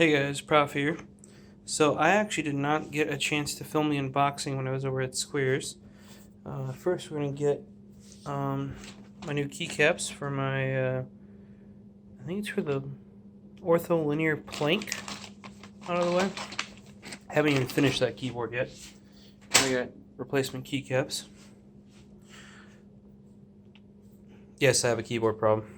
Hey guys, Prof here. So I actually did not get a chance to film the unboxing when I was over at Squares. First we're going to get my new keycaps for my, I think it's for the ortholinear plank out of the way. I haven't even finished that keyboard yet. I got replacement keycaps. Yes, I have a keyboard problem.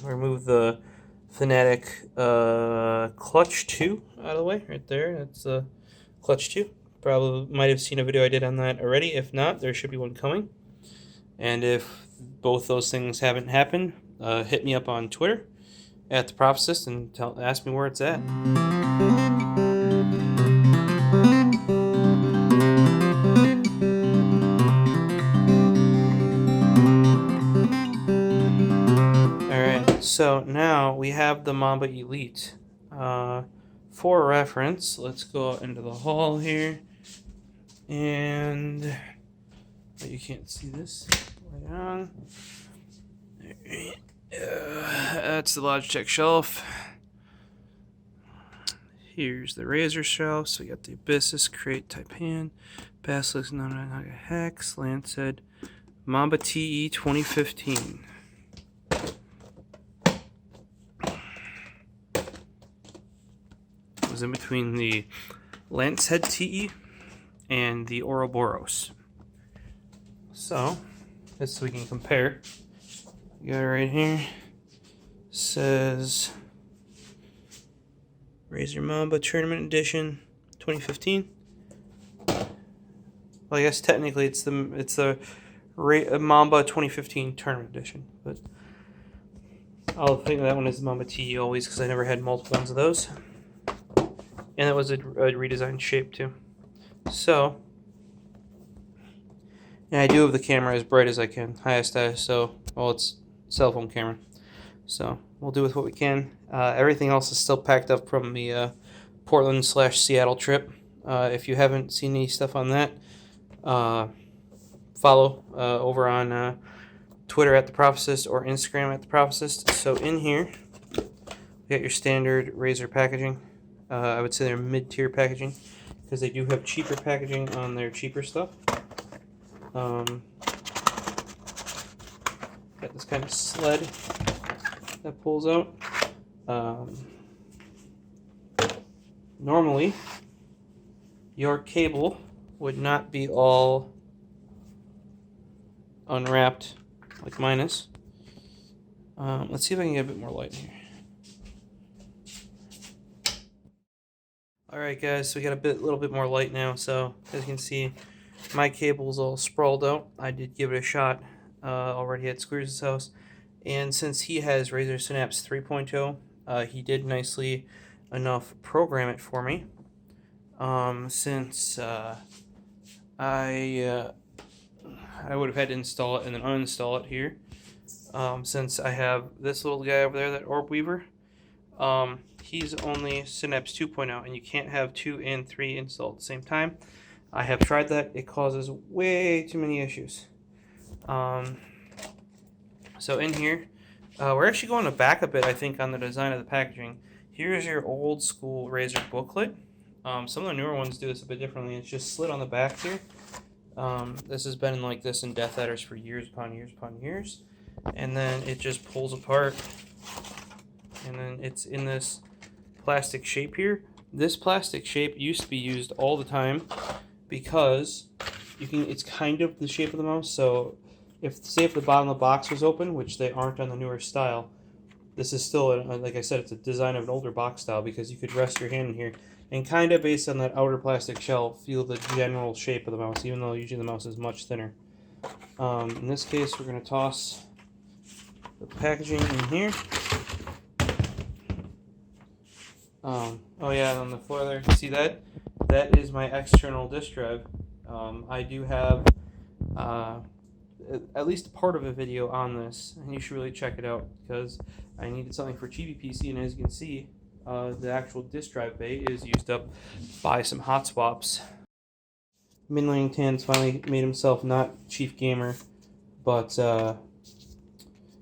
Remove the Fanatic Clutch 2 out of the way, right there. That's Clutch 2. Probably might have seen a video I did on that already. If not, there should be one coming. And if both those things haven't happened, hit me up on Twitter at TheProfosist and ask me where it's at. So now we have the Mamba Elite. For reference, let's go out into the hall here. And you can't see this. Right on. That's the Logitech shelf. Here's the Razer shelf. So we got the Abyssus, Crate, Taipan, Basilisk, Naga Hex, Lancet, Mamba TE 2015. It was in between the Lancehead TE and the Ouroboros. So, just so we can compare, you got it right here. Says Razer Mamba Tournament Edition 2015. Well, I guess technically it's the Mamba 2015 Tournament Edition, but I'll think that one is the Mamba TE always because I never had multiple ones of those. And it was a redesigned shape too. So, and I do have the camera as bright as I can, highest ISO. Well, it's cell phone camera, so we'll do with what we can. Everything else is still packed up from the Portland/Seattle trip. If you haven't seen any stuff on that, follow over on Twitter at TheProfosist or Instagram at TheProfosist. So in here, we got your standard Razer packaging. I would say they're mid-tier packaging because they do have cheaper packaging on their cheaper stuff. Got this kind of sled that pulls out. Normally, your cable would not be all unwrapped like mine is. Let's see if I can get a bit more light in here. Alright guys, so we got a little bit more light now, so as you can see, my cable's all sprawled out. I did give it a shot already at Squares' house, and since he has Razer Synapse 3.0, he did nicely enough program it for me. Since I would have had to install it and then uninstall it here, since I have this little guy over there, that Orb Weaver. He's only Synapse 2.0, and you can't have 2 and 3 installed at the same time. I have tried that. It causes way too many issues. So in here, we're actually going to back a bit, I think, on the design of the packaging. Here's your old school Razer booklet. Some of the newer ones do this a bit differently. It's just slit on the back here. This has been like this in Death Adders for years upon years upon years. And then it just pulls apart. And then it's in this plastic shape here. This plastic shape used to be used all the time because it's kind of the shape of the mouse. So if the bottom of the box was open, which they aren't on the newer style, this is still, like I said, it's a design of an older box style because you could rest your hand in here and kind of, based on that outer plastic shell, feel the general shape of the mouse, even though usually the mouse is much thinner. In this case, we're going to toss the packaging in here. Oh yeah, on the floor there, see that? That is my external disk drive. I do have at least part of a video on this, and you should really check it out because I needed something for Chibi PC, and as you can see, the actual disk drive bay is used up by some hot swaps. Minling Tan's finally made himself not chief gamer, but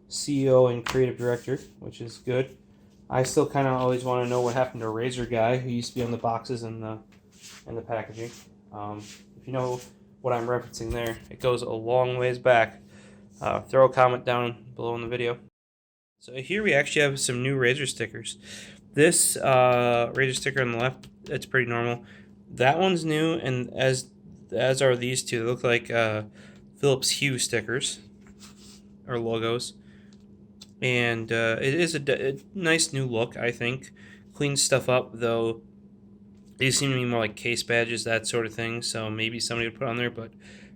CEO and creative director, which is good. I still kind of always want to know what happened to Razer guy who used to be on the boxes and the packaging. If you know what I'm referencing there, it goes a long ways back. Throw a comment down below in the video. So here we actually have some new Razer stickers. This Razer sticker on the left, it's pretty normal. That one's new, and as are these two. They look like Philips Hue stickers or logos, and it is a nice new look. I think cleans stuff up, though. These seem to be more like case badges, that sort of thing. So maybe somebody would put on there, but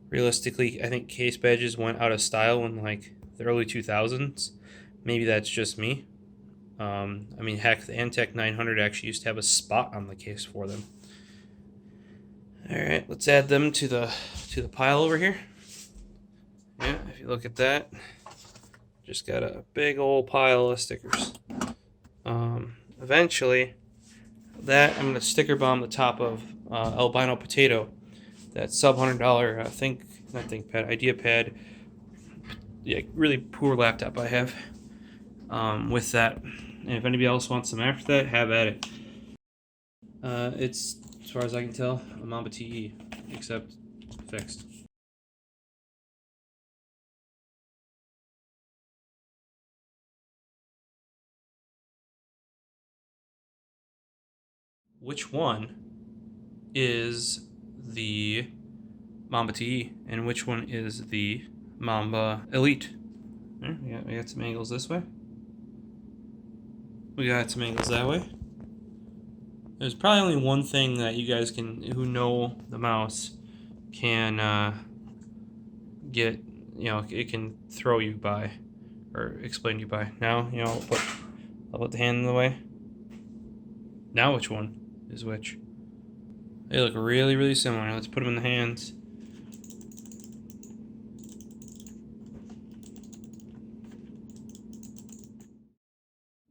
realistically, I think case badges went out of style in like the early 2000s. Maybe that's just me. I mean, heck, the Antec 900 actually used to have a spot on the case for them. All right, let's add them to the pile over here. Yeah, if you look at that, just got a big old pile of stickers. Eventually, that I'm gonna sticker bomb the top of Albino Potato, that sub $100 idea pad. Yeah, really poor laptop I have. With that, and if anybody else wants some after that, have at it. It's, as far as I can tell, a Mamba TE, except fixed. Which one is the Mamba TE, and which one is the Mamba Elite? We got some angles this way. We got some angles that way. There's probably only one thing that you guys who know the mouse, can get, it can throw you by, or explain to you by. Now, I'll put the hand in the way. Now which one is which? They look really, really similar. Let's put them in the hands.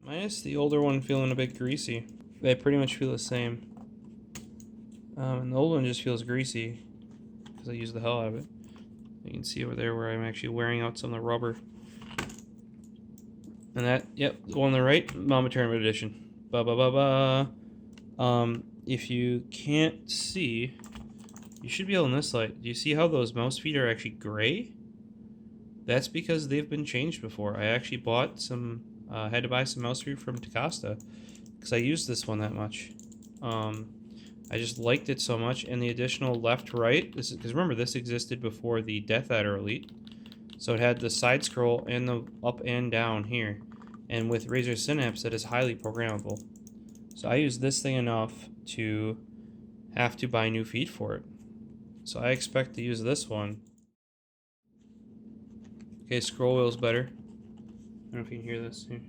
Minus the older one feeling a bit greasy. They pretty much feel the same. And the old one just feels greasy because I use the hell out of it. You can see over there where I'm actually wearing out some of the rubber. And that, yep, the one on the right, Mamba Tournament Edition. If you can't see, you should be able in this light. Do you see how those mouse feet are actually gray? That's because they've been changed before. I actually bought some, had to buy some mouse feet from Takasta because I used this one that much. I just liked it so much, and the additional left-right, because remember, this existed before the Death Adder Elite, so it had the side scroll and the up and down here, and with Razer Synapse, that is highly programmable. So I use this thing enough to have to buy new feet for it. So I expect to use this one. Okay, scroll wheel's better. I don't know if you can hear this here.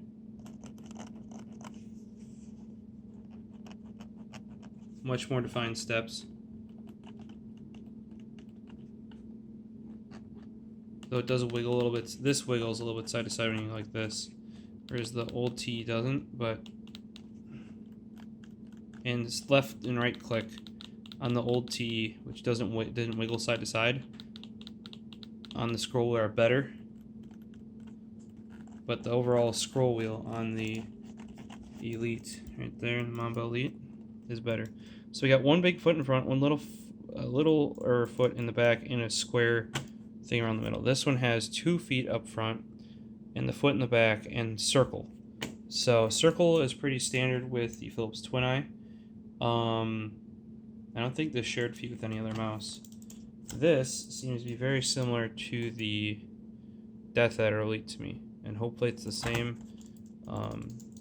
Much more defined steps. Though it does wiggle a little bit. This wiggles a little bit side to side when you like this, whereas the old T doesn't. But and it's left and right click on the old T, which didn't wiggle side to side. On the scroll wheel are better, but the overall scroll wheel on the Elite right there, the Mamba Elite, is better. So we got one big foot in front, one little foot in the back, and a square thing around the middle. This one has 2 feet up front, and the foot in the back, and circle. So circle is pretty standard with the Philips Twin Eye. I don't think this shared feet with any other mouse. This seems to be very similar to the Death Adder Elite to me, and hopefully it's the same.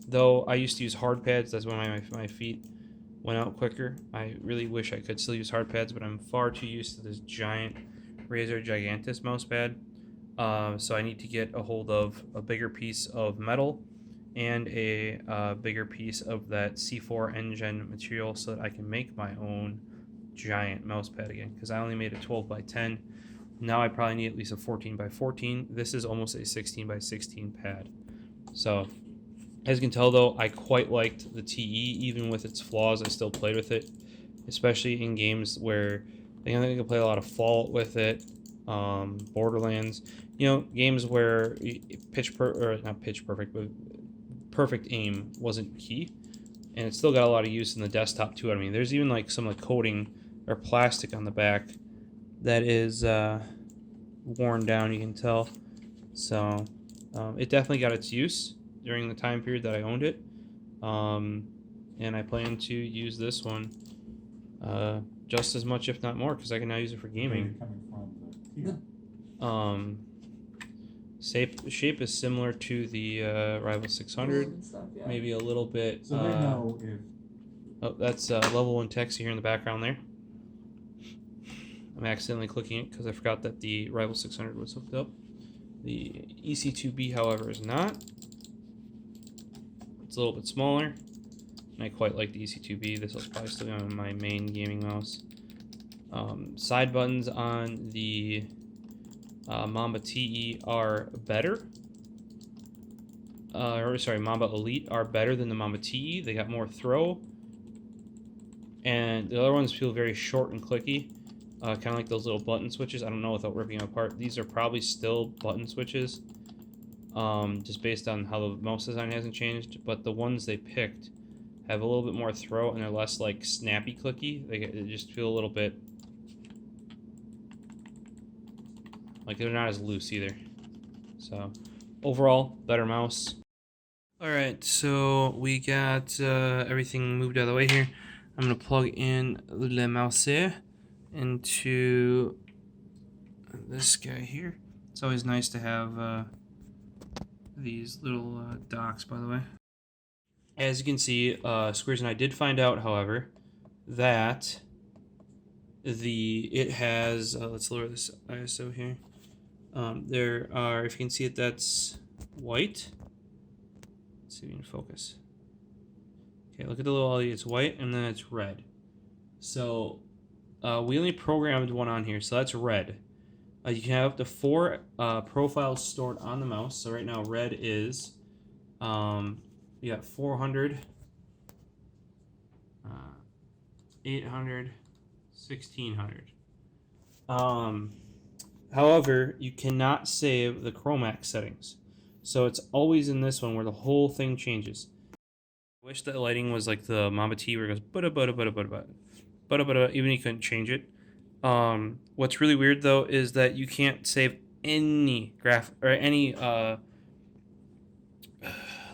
Though I used to use hard pads, that's why my feet went out quicker. I really wish I could still use hard pads, but I'm far too used to this giant Razer Gigantus mouse pad. So I need to get a hold of a bigger piece of metal and a bigger piece of that C4 engine material so that I can make my own giant mouse pad again, because I only made a 12x10. Now I probably need at least a 14x14. This is almost a 16x16 pad. So as you can tell, though, I quite liked the TE. Even with its flaws, I still played with it, especially in games where I think I can play a lot of Fallout with it, Borderlands, games where not pitch perfect, but perfect aim wasn't key. And it's still got a lot of use in the desktop too. I mean, there's even like some like coating or plastic on the back that is worn down, you can tell. So it definitely got its use during the time period that I owned it. And I plan to use this one just as much, if not more, because I can now use it for gaming. Shape is similar to the Rival 600, Stuff, yeah. maybe a little bit. So they know if... Oh, that's level 1 text you hear in the background there. I'm accidentally clicking it because I forgot that the Rival 600 was hooked up. The EC2-B, however, is not. It's a little bit smaller, and I quite like the EC2-B. This will probably still be on my main gaming mouse. Side buttons on the Mamba TE are better. Mamba Elite are better than the Mamba TE. They got more throw. And the other ones feel very short and clicky. Kind of like those little button switches. I don't know without ripping them apart. These are probably still button switches. Just based on how the mouse design hasn't changed. But the ones they picked have a little bit more throw and they're less like snappy clicky. They just feel a little bit like they're not as loose either. So overall, better mouse. Alright, so we got everything moved out of the way here. I'm going to plug in le mouse into this guy here. It's always nice to have these little docks, by the way. As you can see, Squares and I did find out, however, that it has, let's lower this ISO here. There are, if you can see it, that's white. Let's see if we can focus. Okay, look at the little LED. It's white and then it's red. So we only programmed one on here, so that's red. You can have up to 4 profiles stored on the mouse. So right now, red is you got 400, 800, 1600. However, you cannot save the Chromax settings. So it's always in this one where the whole thing changes. I wish that lighting was like the Mamba T where it goes bada bada bada bada bada bada bada, even if you couldn't change it. What's really weird though is that you can't save any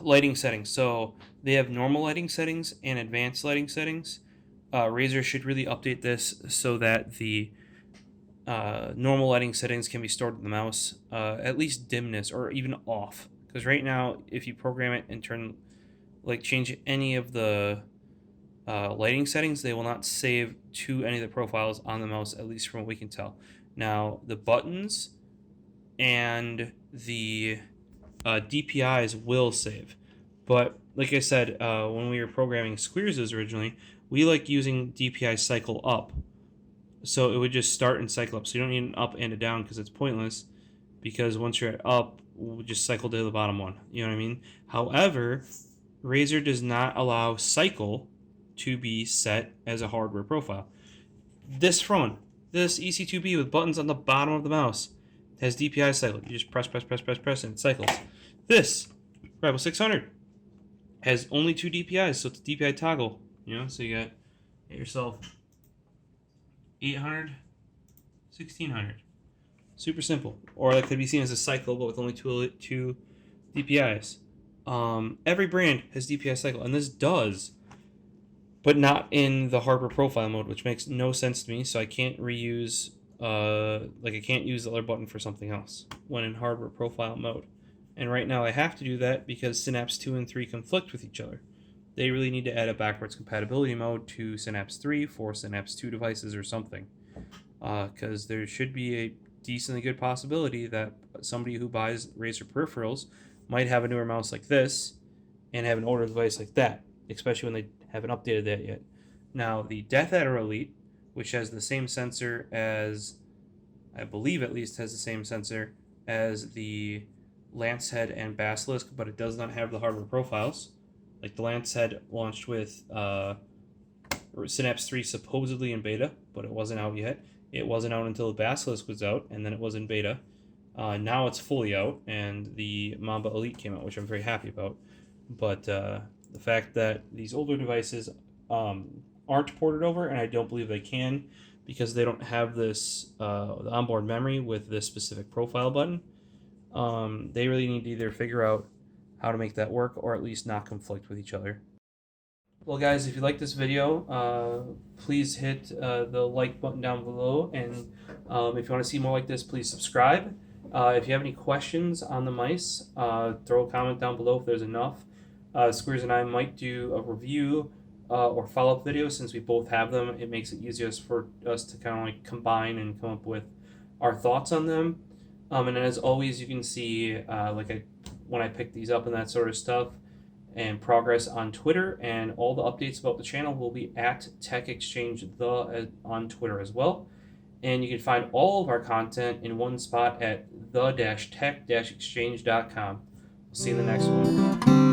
lighting settings. So they have normal lighting settings and advanced lighting settings. Razer should really update this so that the normal lighting settings can be stored in the mouse, at least dimness or even off. Because right now, if you program it and change any of the lighting settings, they will not save to any of the profiles on the mouse, at least from what we can tell. Now, the buttons and the DPIs will save. But like I said, when we were programming Squares' originally, we like using DPI cycle up. So it would just start and cycle up. So you don't need an up and a down because it's pointless. Because once you're at up, we'll just cycle to the bottom one. You know what I mean? However, Razer does not allow cycle to be set as a hardware profile. This phone, this EC2-B with buttons on the bottom of the mouse, has DPI cycle. You just press, and it cycles. This Rival 600 has only 2 DPIs, so it's a DPI toggle. You know, so you got yourself 800, 1600. Super simple. Or that could be seen as a cycle, but with only two DPIs. Every brand has DPI cycle, and this does, but not in the hardware profile mode, which makes no sense to me. So I can't reuse, I can't use the other button for something else when in hardware profile mode. And right now I have to do that because Synapse 2 and 3 conflict with each other. They really need to add a backwards compatibility mode to Synapse 3 for Synapse 2 devices or something. Because there should be a decently good possibility that somebody who buys Razer peripherals might have a newer mouse like this and have an older device like that, especially when they haven't updated that yet. Now, the Death Adder Elite, which has the same sensor as, I believe at least has the same sensor as the Lancehead and Basilisk, but it does not have the hardware profiles. Like the Lancehead launched with Synapse 3 supposedly in beta, but it wasn't out yet. It wasn't out until the Basilisk was out, and then it was in beta. Now it's fully out, and the Mamba Elite came out, which I'm very happy about. but the fact that these older devices aren't ported over, and I don't believe they can because they don't have this the onboard memory with this specific profile button. They really need to either figure out how to make that work or at least not conflict with each other. Well, guys, if you like this video, please hit the like button down below, and if you want to see more like this, please subscribe. If you have any questions on the mice, throw a comment down below if there's enough. Squeers and I might do a review or follow-up video since we both have them. It makes it easier for us to kind of like combine and come up with our thoughts on them. And as always, you can see when I pick these up and that sort of stuff and progress on Twitter, and all the updates about the channel will be at Tech Exchange on Twitter as well. And you can find all of our content in one spot at the-tech-exchange.com. We'll see you in the next one.